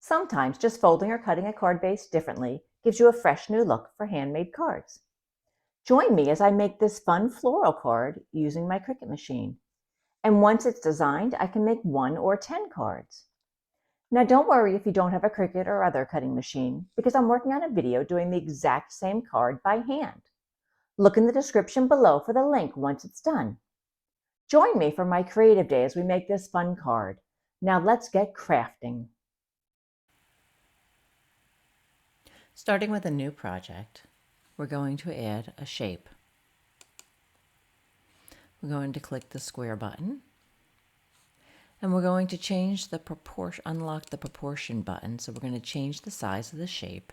Sometimes just folding or cutting a card base differently gives you a fresh new look for handmade cards. Join me as I make this fun floral card using my Cricut machine. And once it's designed, I can make 1 or 10 cards. Now don't worry if you don't have a Cricut or other cutting machine, because I'm working on a video doing the exact same card by hand. Look in the description below for the link once it's done. Join me for my creative day as we make this fun card. Now let's get crafting. Starting with a new project, we're going to add a shape. We're going to click the square button, and we're going to change the proportion, unlock the proportion button. So we're going to change the size of the shape,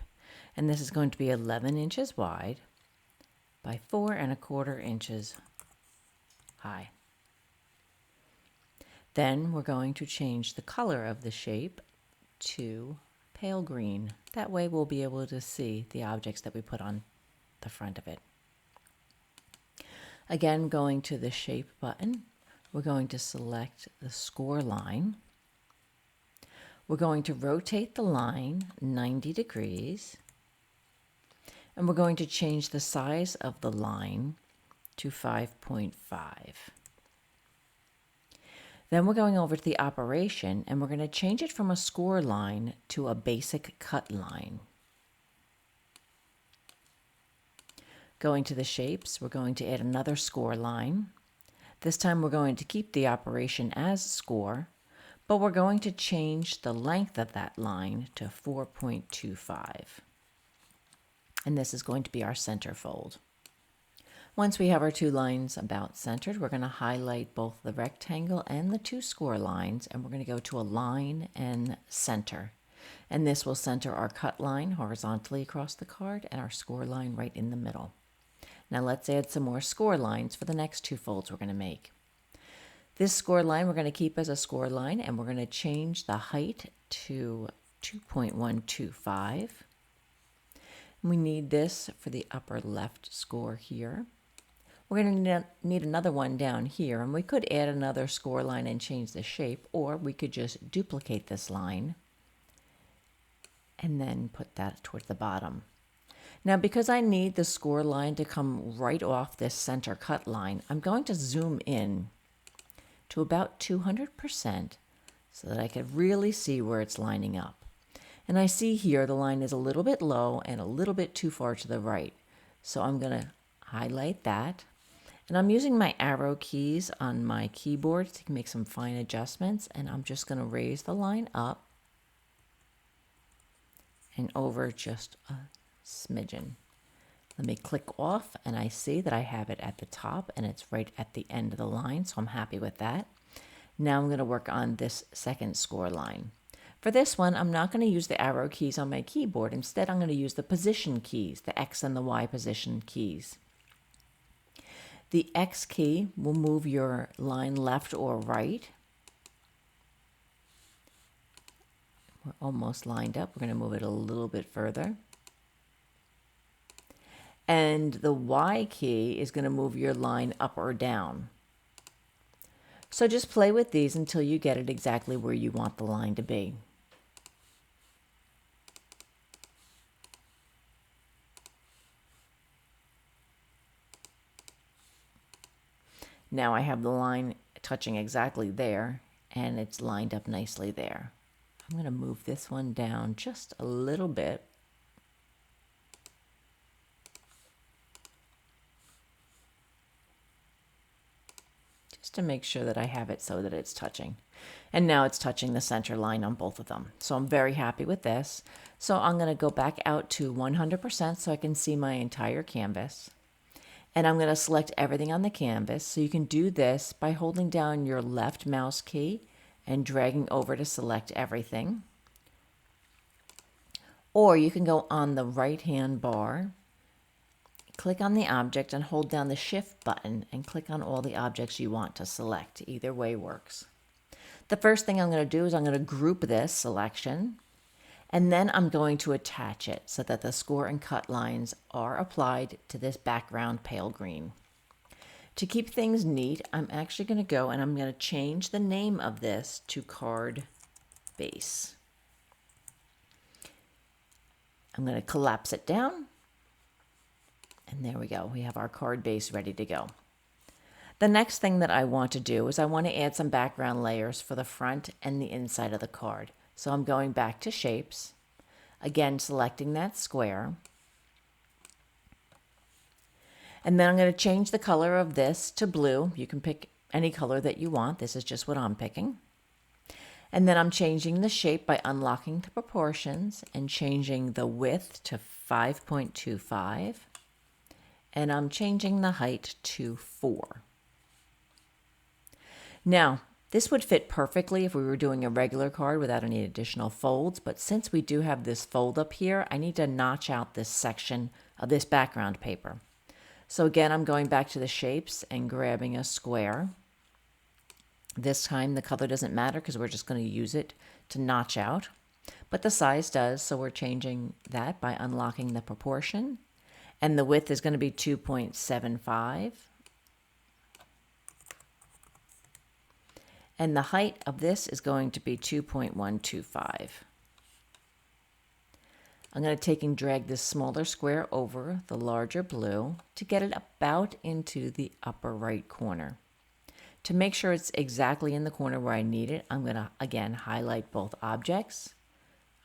and this is going to be 11 inches wide by 4¼ inches high. Then we're going to change the color of the shape to pale green. That way we'll be able to see the objects that we put on the front of it. Again, going to the shape button, we're going to select the score line. We're going to rotate the line 90 degrees, and we're going to change the size of the line to 5.5. Then we're going over to the operation, and we're going to change it from a score line to a basic cut line. Going to the shapes, we're going to add another score line. This time we're going to keep the operation as score, but we're going to change the length of that line to 4.25. And this is going to be our center fold. Once we have our 2 lines about centered, we're going to highlight both the rectangle and the 2 score lines, and we're going to go to align and center. And this will center our cut line horizontally across the card and our score line right in the middle. Now let's add some more score lines for the next 2 folds we're going to make. This score line we're going to keep as a score line, and we're going to change the height to 2.125. We need this for the upper left score here. We're going to need another one down here, and we could add another score line and change the shape, or we could just duplicate this line and then put that towards the bottom. Now, because I need the score line to come right off this center cut line, I'm going to zoom in to about 200% so that I can really see where it's lining up. And I see here the line is a little bit low and a little bit too far to the right. So I'm going to highlight that. And I'm using my arrow keys on my keyboard to make some fine adjustments. And I'm just going to raise the line up and over just a smidgen. Let me click off, and I see that I have it at the top and it's right at the end of the line, so I'm happy with that. Now I'm going to work on this second score line. For this one, I'm not going to use the arrow keys on my keyboard. Instead, I'm going to use the position keys, the X and the Y position keys. The X key will move your line left or right. We're almost lined up. We're going to move it a little bit further. And the Y key is going to move your line up or down. So just play with these until you get it exactly where you want the line to be. Now I have the line touching exactly there, and it's lined up nicely there. I'm going to move this one down just a little bit. Just to make sure that I have it so that it's touching. And now it's touching the center line on both of them. So I'm very happy with this. So I'm going to go back out to 100% so I can see my entire canvas. And I'm going to select everything on the canvas. So you can do this by holding down your left mouse key and dragging over to select everything. Or you can go on the right-hand bar, click on the object and hold down the Shift button and click on all the objects you want to select. Either way works. The first thing I'm going to do is I'm going to group this selection, and then I'm going to attach it so that the score and cut lines are applied to this background pale green. To keep things neat, I'm actually going to go and I'm going to change the name of this to card base. I'm going to collapse it down. And there we go. We have our card base ready to go. The next thing that I want to do is I want to add some background layers for the front and the inside of the card. So I'm going back to shapes, again selecting that square. And then I'm going to change the color of this to blue. You can pick any color that you want. This is just what I'm picking. And then I'm changing the shape by unlocking the proportions and changing the width to 5.25. And I'm changing the height to 4. Now, this would fit perfectly if we were doing a regular card without any additional folds, but since we do have this fold up here, I need to notch out this section of this background paper. So again, I'm going back to the shapes and grabbing a square. This time the color doesn't matter because we're just going to use it to notch out, but the size does, so we're changing that by unlocking the proportion. And the width is going to be 2.75. And the height of this is going to be 2.125. I'm going to take and drag this smaller square over the larger blue to get it about into the upper right corner. To make sure it's exactly in the corner where I need it, I'm going to again highlight both objects.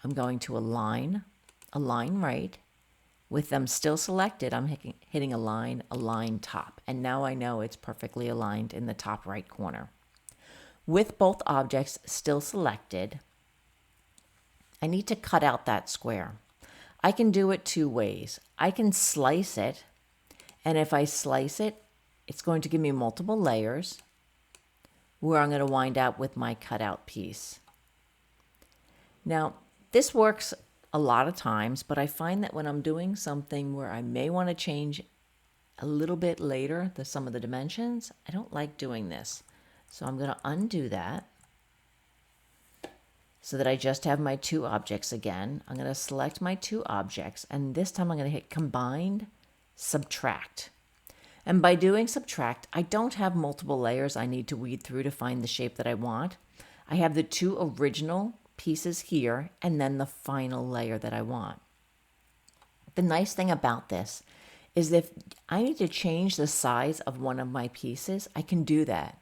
I'm going to align right. With them still selected, I'm hitting align top. And now I know it's perfectly aligned in the top right corner. With both objects still selected, I need to cut out that square. I can do it two ways. I can slice it, and if I slice it, it's going to give me multiple layers where I'm going to wind up with my cutout piece. Now, this works a lot of times, but I find that when I'm doing something where I may want to change a little bit later some of the dimensions, I don't like doing this. So I'm going to undo that so that I just have my two objects again. I'm going to select my two objects, and this time I'm going to hit Combine, Subtract. And by doing Subtract, I don't have multiple layers I need to weed through to find the shape that I want. I have the two original pieces here and then the final layer that I want. The nice thing about this is if I need to change the size of one of my pieces, I can do that.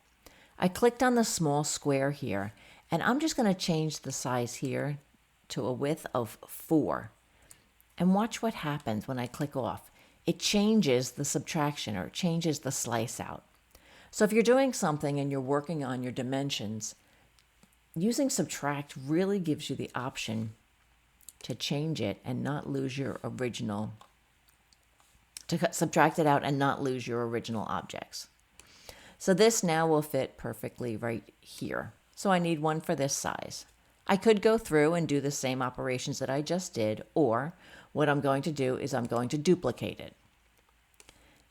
I clicked on the small square here, and I'm just going to change the size here to a width of 4. And watch what happens when I click off. It changes the subtraction, or it changes the slice out. So if you're doing something and you're working on your dimensions, using Subtract really gives you the option to change it and not lose your original, to subtract it out and not lose your original objects. So this now will fit perfectly right here. So I need one for this size. I could go through and do the same operations that I just did, or what I'm going to do is I'm going to duplicate it.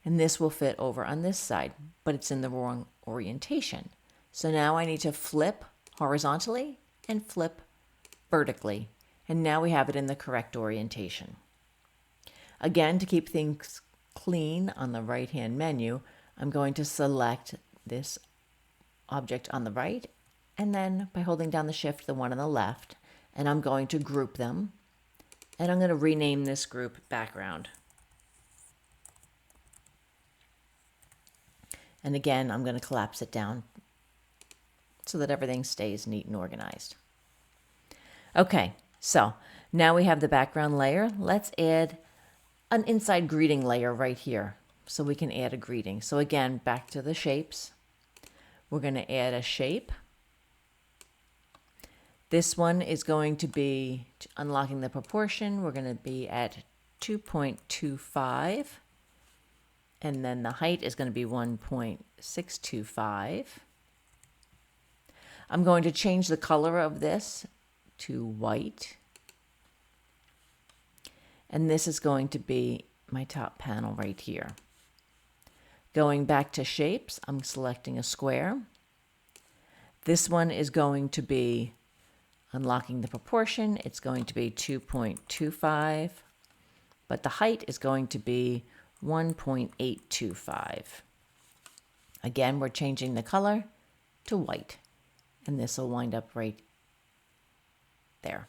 And this will fit over on this side, but it's in the wrong orientation. So now I need to flip horizontally and flip vertically. And now we have it in the correct orientation. Again, to keep things clean on the right-hand menu, I'm going to select this object on the right, and then by holding down the shift, the one on the left, and I'm going to group them, and I'm going to rename this group background. And again, I'm going to collapse it down so that everything stays neat and organized. Okay, so now we have the background layer. Let's add an inside greeting layer right here. So we can add a greeting. So again, back to the shapes. We're going to add a shape. This one is going to be unlocking the proportion. We're going to be at 2.25. And then the height is going to be 1.625. I'm going to change the color of this to white. And this is going to be my top panel right here. Going back to shapes, I'm selecting a square. This one is going to be unlocking the proportion. It's going to be 2.25, but the height is going to be 1.825. Again, we're changing the color to white, and this will wind up right there.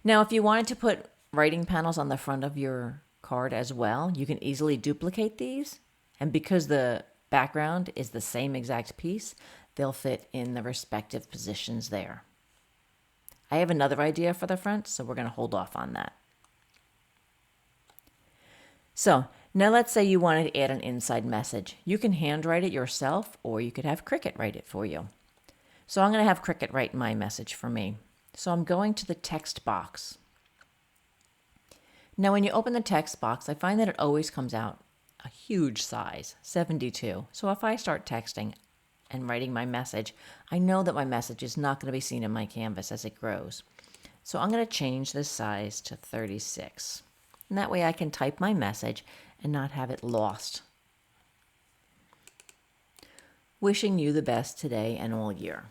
Now, if you wanted to put writing panels on the front of your card as well. You can easily duplicate these, and because the background is the same exact piece, they'll fit in the respective positions there. I have another idea for the front, so we're going to hold off on that. So now let's say you wanted to add an inside message. You can handwrite it yourself, or you could have Cricut write it for you. So I'm going to have Cricut write my message for me. So I'm going to the text box. Now when you open the text box, I find that it always comes out a huge size, 72. So if I start texting and writing my message, I know that my message is not going to be seen in my canvas as it grows. So I'm going to change this size to 36. And that way I can type my message and not have it lost. Wishing you the best today and all year.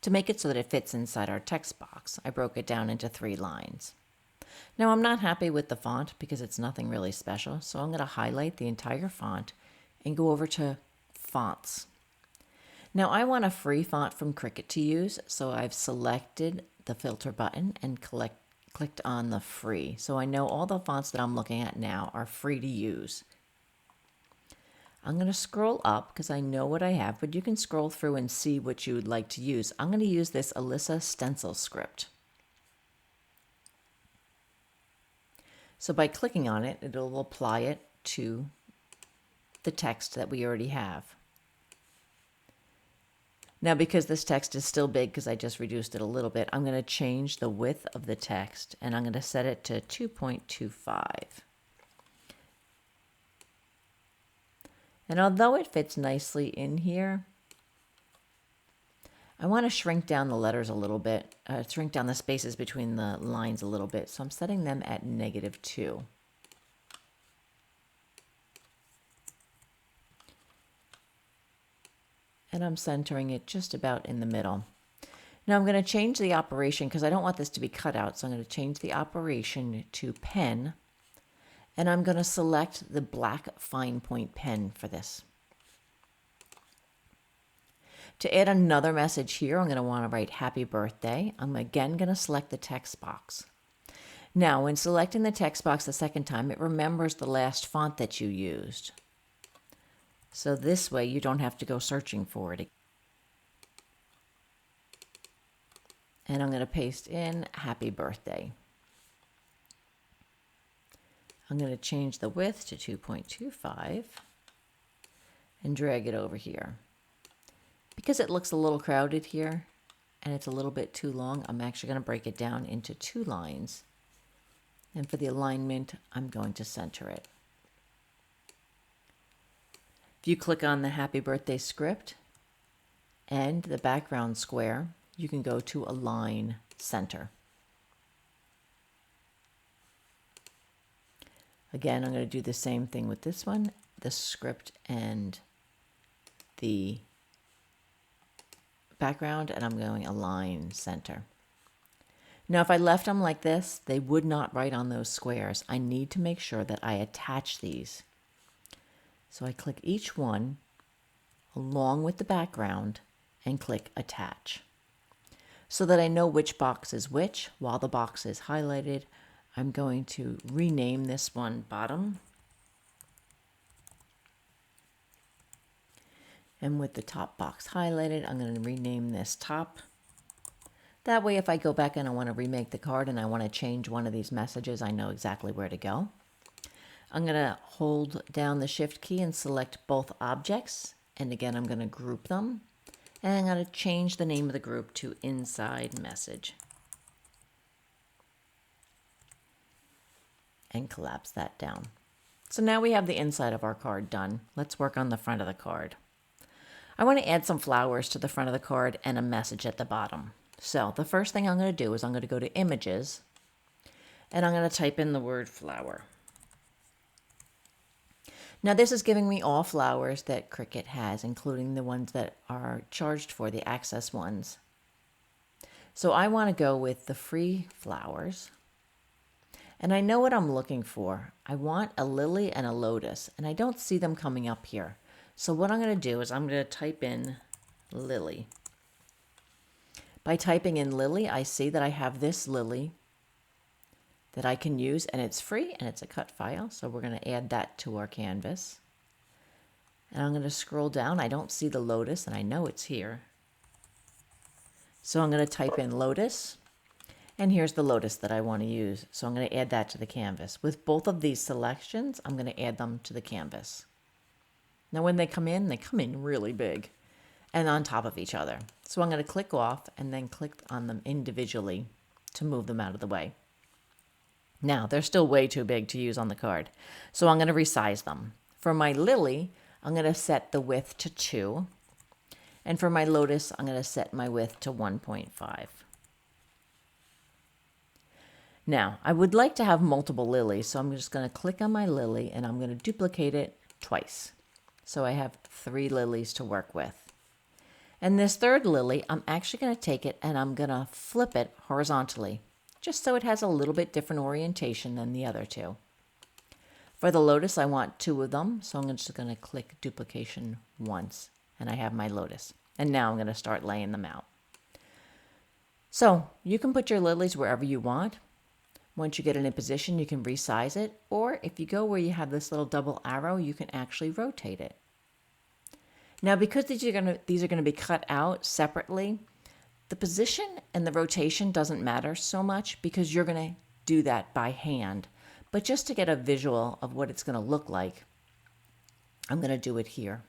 To make it so that it fits inside our text box, I broke it down into 3 lines. Now I'm not happy with the font because it's nothing really special, so I'm going to highlight the entire font and go over to Fonts. Now I want a free font from Cricut to use, so I've selected the filter button and clicked on the free. So I know all the fonts that I'm looking at now are free to use. I'm going to scroll up because I know what I have, but you can scroll through and see what you would like to use. I'm going to use this Alyssa stencil script. So by clicking on it, it'll apply it to the text that we already have. Now because this text is still big because I just reduced it a little bit, I'm going to change the width of the text and I'm going to set it to 2.25. And although it fits nicely in here, I want to shrink down the letters a little bit, shrink down the spaces between the lines a little bit. So I'm setting them at -2. And I'm centering it just about in the middle. Now I'm going to change the operation because I don't want this to be cut out. So I'm going to change the operation to pen. And I'm going to select the black fine point pen for this. To add another message here, I'm going to want to write happy birthday. I'm again going to select the text box. Now, when selecting the text box the second time, it remembers the last font that you used. So this way you don't have to go searching for it. And I'm going to paste in happy birthday. I'm going to change the width to 2.25 and drag it over here. Because it looks a little crowded here and it's a little bit too long, I'm actually going to break it down into 2 lines. And for the alignment, I'm going to center it. If you click on the happy birthday script and the background square, you can go to Align Center. Again, I'm going to do the same thing with this one, the script and the background, and I'm going Align Center. Now, if I left them like this, they would not write on those squares. I need to make sure that I attach these. So I click each one along with the background and click Attach. So that I know which box is which. While the box is highlighted, I'm going to rename this one Bottom. And with the top box highlighted, I'm going to rename this Top. That way, if I go back and I want to remake the card and I want to change one of these messages, I know exactly where to go. I'm going to hold down the Shift key and select both objects. And again, I'm going to group them. And I'm going to change the name of the group to Inside Message. And collapse that down. So now we have the inside of our card done. Let's work on the front of the card. I want to add some flowers to the front of the card and a message at the bottom. So the first thing I'm going to do is I'm going to go to Images and I'm going to type in the word flower. Now this is giving me all flowers that Cricut has, including the ones that are charged for, the access ones. So I want to go with the free flowers. And I know what I'm looking for. I want a lily and a lotus, and I don't see them coming up here. So what I'm going to do is I'm going to type in lily. By typing in lily, I see that I have this lily that I can use, and it's free and it's a cut file. So we're going to add that to our canvas. And I'm going to scroll down. I don't see the lotus, and I know it's here. So I'm going to type in lotus. And here's the lotus that I want to use. So I'm going to add that to the canvas. With both of these selections, I'm going to add them to the canvas. Now when they come in really big and on top of each other. So I'm going to click off and then click on them individually to move them out of the way. Now they're still way too big to use on the card. So I'm going to resize them. For my lily, I'm going to set the width to 2. And for my lotus, I'm going to set my width to 1.5. Now, I would like to have multiple lilies, so I'm just going to click on my lily and I'm going to duplicate it twice. So I have 3 lilies to work with. And this third lily, I'm actually going to take it and I'm going to flip it horizontally, just so it has a little bit different orientation than the other 2. For the lotus, I want 2 of them, so I'm just going to click duplication once, and I have my lotus. And now I'm going to start laying them out. So you can put your lilies wherever you want. Once you get it in position, you can resize it, or if you go where you have this little double arrow, you can actually rotate it. Now, because these are going to be cut out separately, the position and the rotation doesn't matter so much because you're going to do that by hand. But just to get a visual of what it's going to look like, I'm going to do it here.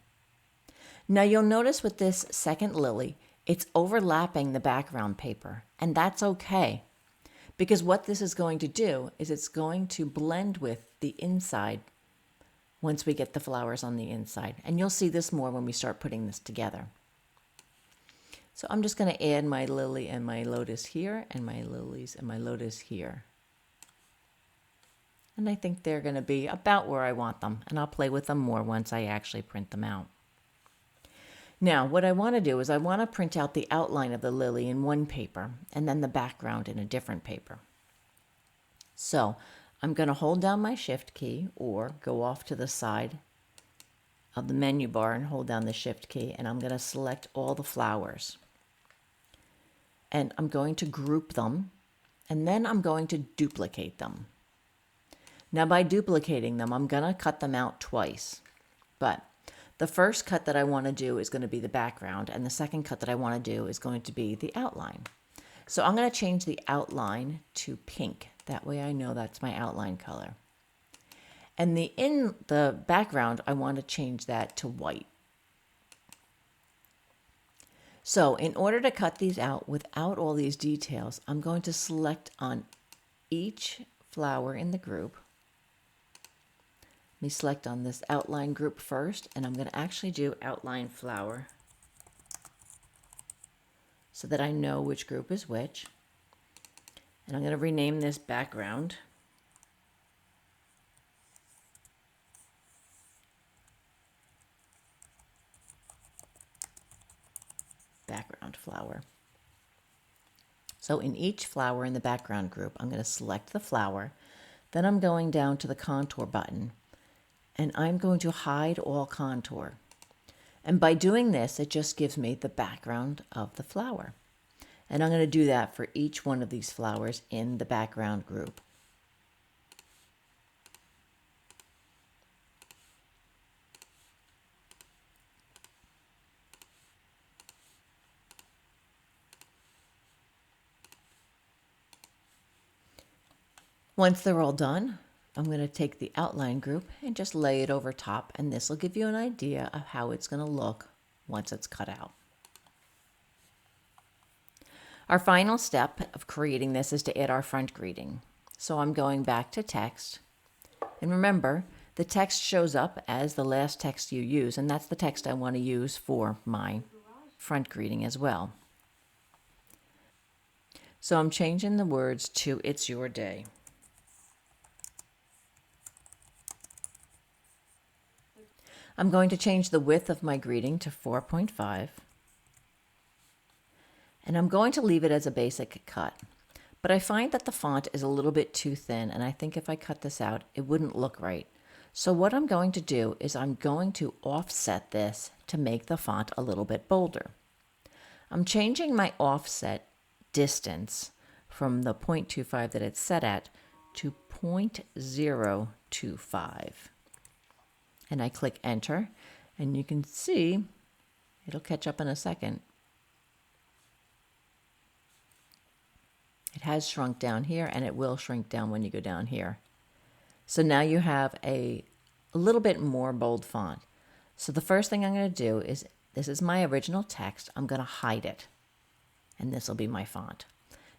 Now, you'll notice with this second lily, it's overlapping the background paper, and that's okay. Because what this is going to do is it's going to blend with the inside once we get the flowers on the inside. And you'll see this more when we start putting this together. So I'm just going to add my lily and my lotus here, and my lilies and my lotus here. And I think they're going to be about where I want them. And I'll play with them more once I actually print them out. Now, what I want to do is I want to print out the outline of the lily in one paper and then the background in a different paper. So I'm going to hold down my Shift key or go off to the side of the menu bar and hold down the Shift key, and I'm going to select all the flowers. And I'm going to group them, and then I'm going to duplicate them. Now, by duplicating them, I'm going to cut them out twice, but the first cut that I want to do is going to be the background, and the second cut that I want to do is going to be the outline. So I'm going to change the outline to pink. That way I know that's my outline color. And in the background, I want to change that to white. So in order to cut these out without all these details, I'm going to select on each flower in the group. Let me select on this outline group first, and I'm going to actually do outline flower so that I know which group is which. And I'm going to rename this background. Background flower. So in each flower in the background group, I'm going to select the flower. Then I'm going down to the contour button, and I'm going to hide all contour. And by doing this, it just gives me the background of the flower. And I'm going to do that for each one of these flowers in the background group. Once they're all done, I'm going to take the outline group and just lay it over top, and this will give you an idea of how it's going to look once it's cut out. Our final step of creating this is to add our front greeting. So I'm going back to text, and remember, the text shows up as the last text you use, and that's the text I want to use for my front greeting as well. So I'm changing the words to "It's your day." I'm going to change the width of my greeting to 4.5. And I'm going to leave it as a basic cut. But I find that the font is a little bit too thin, and I think if I cut this out, it wouldn't look right. So what I'm going to do is I'm going to offset this to make the font a little bit bolder. I'm changing my offset distance from the 0.25 that it's set at to 0.025. And I click enter, and you can see it'll catch up in a second. It has shrunk down here, and it will shrink down when you go down here. So now you have a little bit more bold font. So the first thing I'm going to do is, this is my original text, I'm going to hide it. And this will be my font.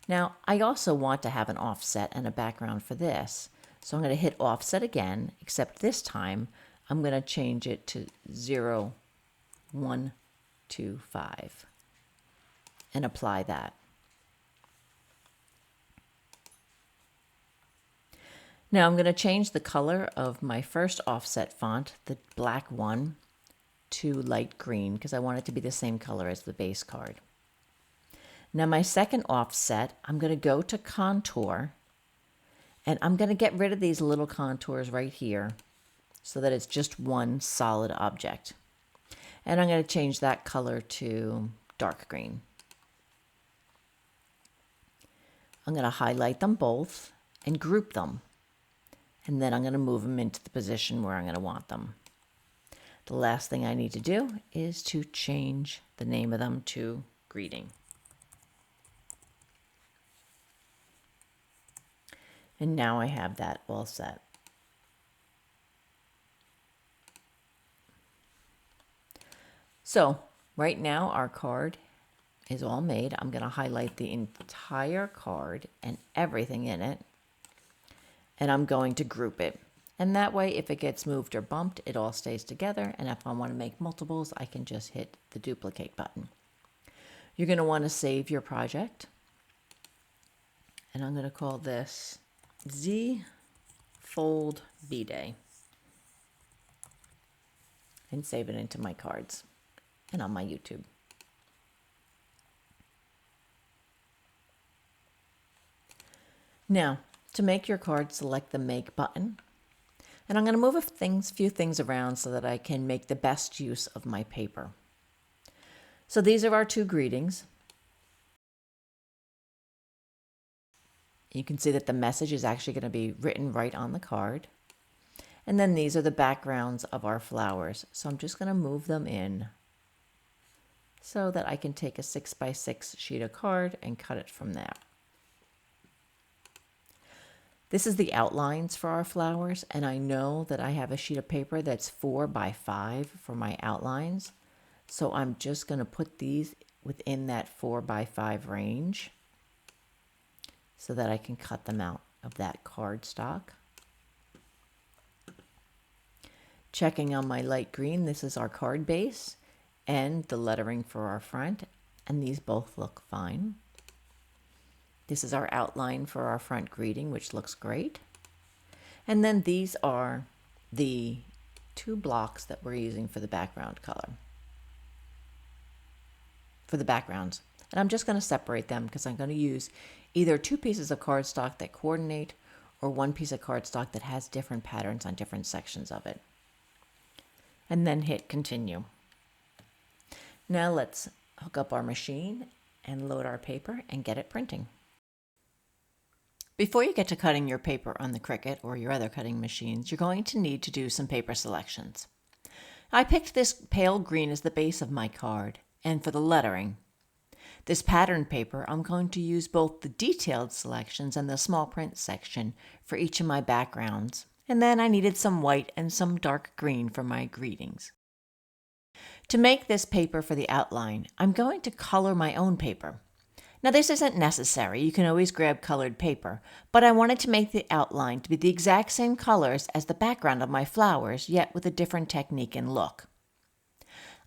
Now, I also want to have an offset and a background for this. So I'm going to hit offset again, except this time I'm going to change it to 0.125 and apply that. Now I'm going to change the color of my first offset font, the black one, to light green because I want it to be the same color as the base card. Now my second offset, I'm going to go to contour, and I'm going to get rid of these little contours right here so that it's just one solid object. And I'm going to change that color to dark green. I'm going to highlight them both and group them. And then I'm going to move them into the position where I'm going to want them. The last thing I need to do is to change the name of them to greeting. And now I have that all set. So right now our card is all made. I'm going to highlight the entire card and everything in it. And I'm going to group it. And that way, if it gets moved or bumped, it all stays together. And if I want to make multiples, I can just hit the duplicate button. You're going to want to save your project. And I'm going to call this Z Fold B-Day. And save it into my cards and on my YouTube. Now, to make your card, select the Make button. And I'm going to move a few things around so that I can make the best use of my paper. So these are our two greetings. You can see that the message is actually going to be written right on the card. And then these are the backgrounds of our flowers. So I'm just going to move them in so that I can take a 6x6 sheet of card and cut it from there. This is the outlines for our flowers, and I know that I have a sheet of paper that's 4x5 for my outlines. So I'm just going to put these within that 4x5 range so that I can cut them out of that cardstock. Checking on my light green, this is our card base and the lettering for our front, and these both look fine. This is our outline for our front greeting, which looks great. And then these are the two blocks that we're using for the background color. For the backgrounds. And I'm just going to separate them because I'm going to use either two pieces of cardstock that coordinate or one piece of cardstock that has different patterns on different sections of it. And then hit continue. Now let's hook up our machine and load our paper and get it printing. Before you get to cutting your paper on the Cricut or your other cutting machines, you're going to need to do some paper selections. I picked this pale green as the base of my card and for the lettering. This pattern paper, I'm going to use both the detailed selections and the small print section for each of my backgrounds. And then I needed some white and some dark green for my greetings. To make this paper for the outline, I'm going to color my own paper. Now this isn't necessary, you can always grab colored paper, but I wanted to make the outline to be the exact same colors as the background of my flowers, yet with a different technique and look.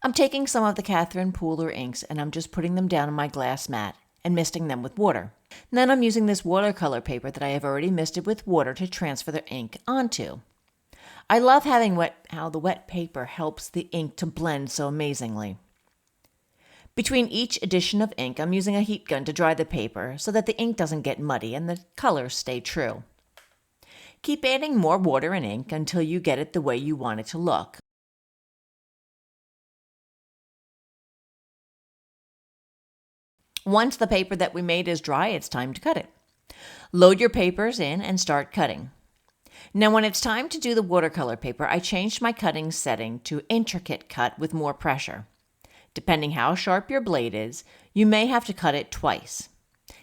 I'm taking some of the Catherine Pooler inks and I'm just putting them down on my glass mat and misting them with water. And then I'm using this watercolor paper that I have already misted with water to transfer the ink onto. I love having how the wet paper helps the ink to blend so amazingly. Between each addition of ink, I'm using a heat gun to dry the paper so that the ink doesn't get muddy and the colors stay true. Keep adding more water and ink until you get it the way you want it to look. Once the paper that we made is dry, it's time to cut it. Load your papers in and start cutting. Now when it's time to do the watercolor paper, I changed my cutting setting to intricate cut with more pressure. Depending how sharp your blade is, you may have to cut it twice.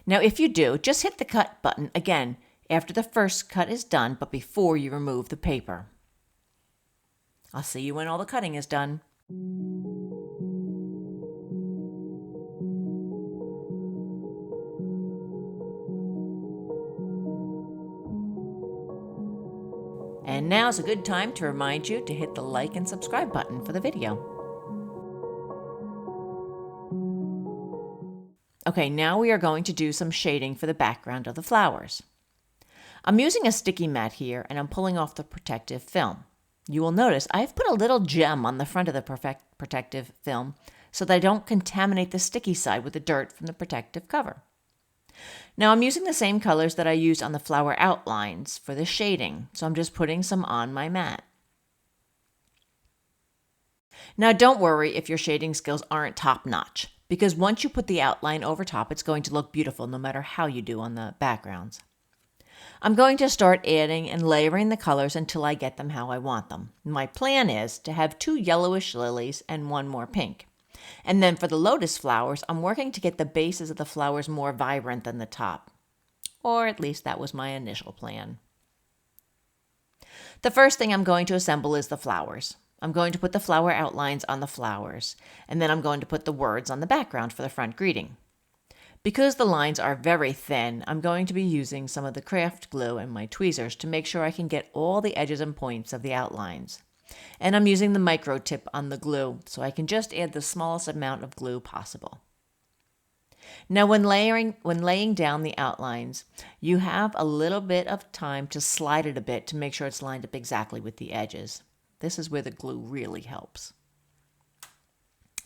Now if you do, just hit the cut button again after the first cut is done, but before you remove the paper. I'll see you when all the cutting is done. And now's a good time to remind you to hit the like and subscribe button for the video. Okay, now we are going to do some shading for the background of the flowers. I'm using a sticky mat here and I'm pulling off the protective film. You will notice I've put a little gem on the front of the protective film so that I don't contaminate the sticky side with the dirt from the protective cover. Now I'm using the same colors that I used on the flower outlines for the shading, so I'm just putting some on my mat. Now don't worry if your shading skills aren't top-notch, because once you put the outline over top, it's going to look beautiful no matter how you do on the backgrounds. I'm going to start adding and layering the colors until I get them how I want them. My plan is to have 2 yellowish lilies and 1 more pink. And then for the lotus flowers, I'm working to get the bases of the flowers more vibrant than the top. Or at least that was my initial plan. The first thing I'm going to assemble is the flowers. I'm going to put the flower outlines on the flowers, and then I'm going to put the words on the background for the front greeting. Because the lines are very thin, I'm going to be using some of the craft glue and my tweezers to make sure I can get all the edges and points of the outlines. And I'm using the micro tip on the glue so I can just add the smallest amount of glue possible. Now when laying down the outlines, you have a little bit of time to slide it a bit to make sure it's lined up exactly with the edges. This is where the glue really helps.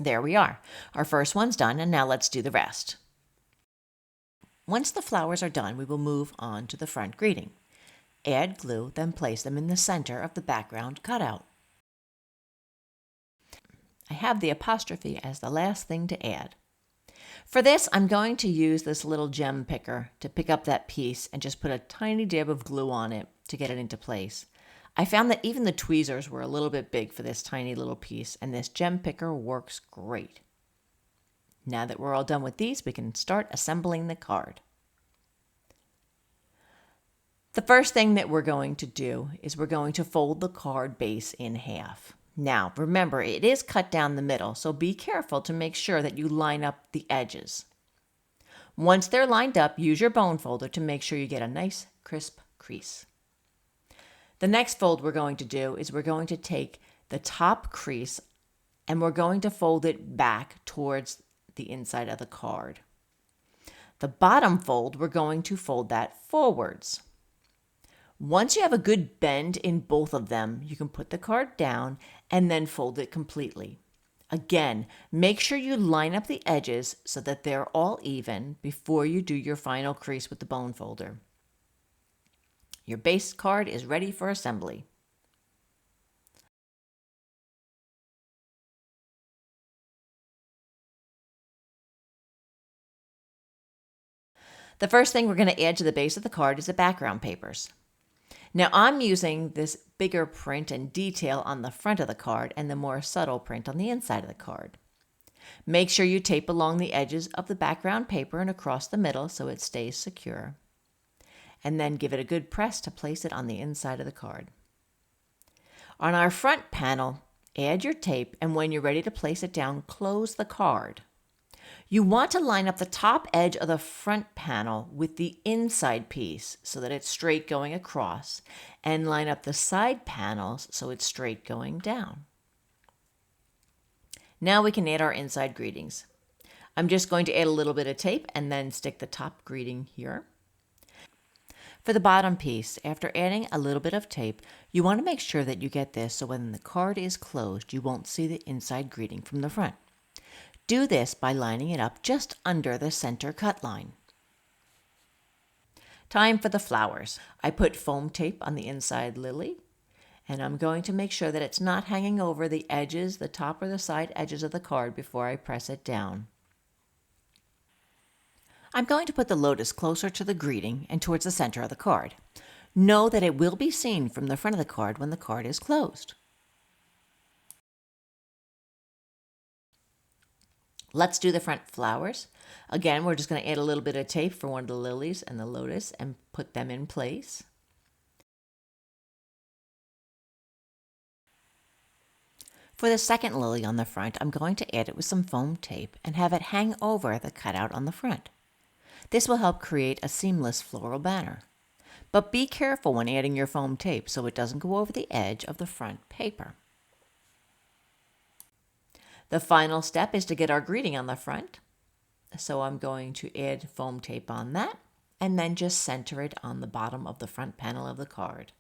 There we are. Our first one's done, and now let's do the rest. Once the flowers are done, we will move on to the front greeting. Add glue, then place them in the center of the background cutout. I have the apostrophe as the last thing to add. For this, I'm going to use this little gem picker to pick up that piece and just put a tiny dab of glue on it to get it into place. I found that even the tweezers were a little bit big for this tiny little piece, and this gem picker works great. Now that we're all done with these, we can start assembling the card. The first thing that we're going to do is we're going to fold the card base in half. Now, remember, it is cut down the middle, so be careful to make sure that you line up the edges. Once they're lined up, use your bone folder to make sure you get a nice, crisp crease. The next fold we're going to do is we're going to take the top crease and we're going to fold it back towards the inside of the card. The bottom fold, we're going to fold that forwards. Once you have a good bend in both of them, you can put the card down and then fold it completely. Again, make sure you line up the edges so that they're all even before you do your final crease with the bone folder. Your base card is ready for assembly. The first thing we're going to add to the base of the card is the background papers. Now I'm using this bigger print and detail on the front of the card and the more subtle print on the inside of the card. Make sure you tape along the edges of the background paper and across the middle so it stays secure. And then give it a good press to place it on the inside of the card. On our front panel, add your tape, and when you're ready to place it down, close the card. You want to line up the top edge of the front panel with the inside piece so that it's straight going across, and line up the side panels so it's straight going down. Now we can add our inside greetings. I'm just going to add a little bit of tape and then stick the top greeting here. For the bottom piece, after adding a little bit of tape, you want to make sure that you get this so when the card is closed, you won't see the inside greeting from the front. Do this by lining it up just under the center cut line. Time for the flowers. I put foam tape on the inside lily, and I'm going to make sure that it's not hanging over the edges, the top or the side edges of the card before I press it down. I'm going to put the lotus closer to the greeting and towards the center of the card. Know that it will be seen from the front of the card when the card is closed. Let's do the front flowers. Again, we're just going to add a little bit of tape for one of the lilies and the lotus and put them in place. For the second lily on the front, I'm going to add it with some foam tape and have it hang over the cutout on the front. This will help create a seamless floral banner. But be careful when adding your foam tape so it doesn't go over the edge of the front paper. The final step is to get our greeting on the front. So I'm going to add foam tape on that and then just center it on the bottom of the front panel of the card.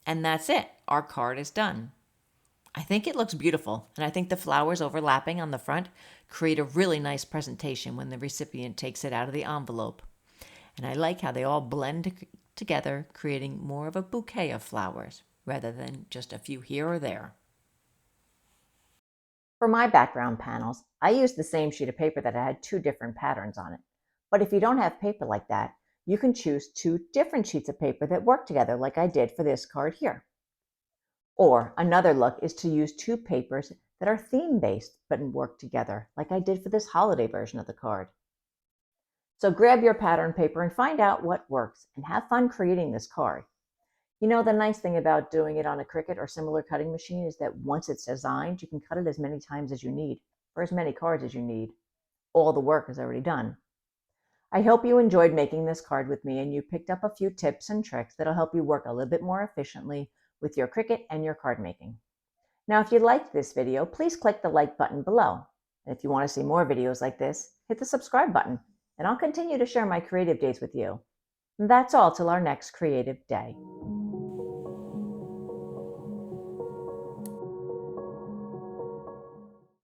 And that's it. Our card is done. I think it looks beautiful, and I think the flowers overlapping on the front create a really nice presentation when the recipient takes it out of the envelope. And I like how they all blend together, creating more of a bouquet of flowers rather than just a few here or there. For my background panels, I used the same sheet of paper that had two different patterns on it. But if you don't have paper like that, you can choose two different sheets of paper that work together like I did for this card here. Or another look is to use two papers that are theme-based but work together like I did for this holiday version of the card. So grab your pattern paper and find out what works and have fun creating this card. You know, the nice thing about doing it on a Cricut or similar cutting machine is that once it's designed, you can cut it as many times as you need, or as many cards as you need. All the work is already done. I hope you enjoyed making this card with me and you picked up a few tips and tricks that'll help you work a little bit more efficiently with your Cricut and your card making. Now, if you liked this video, please click the like button below. And if you want to see more videos like this, hit the subscribe button, and I'll continue to share my creative days with you. And that's all till our next creative day.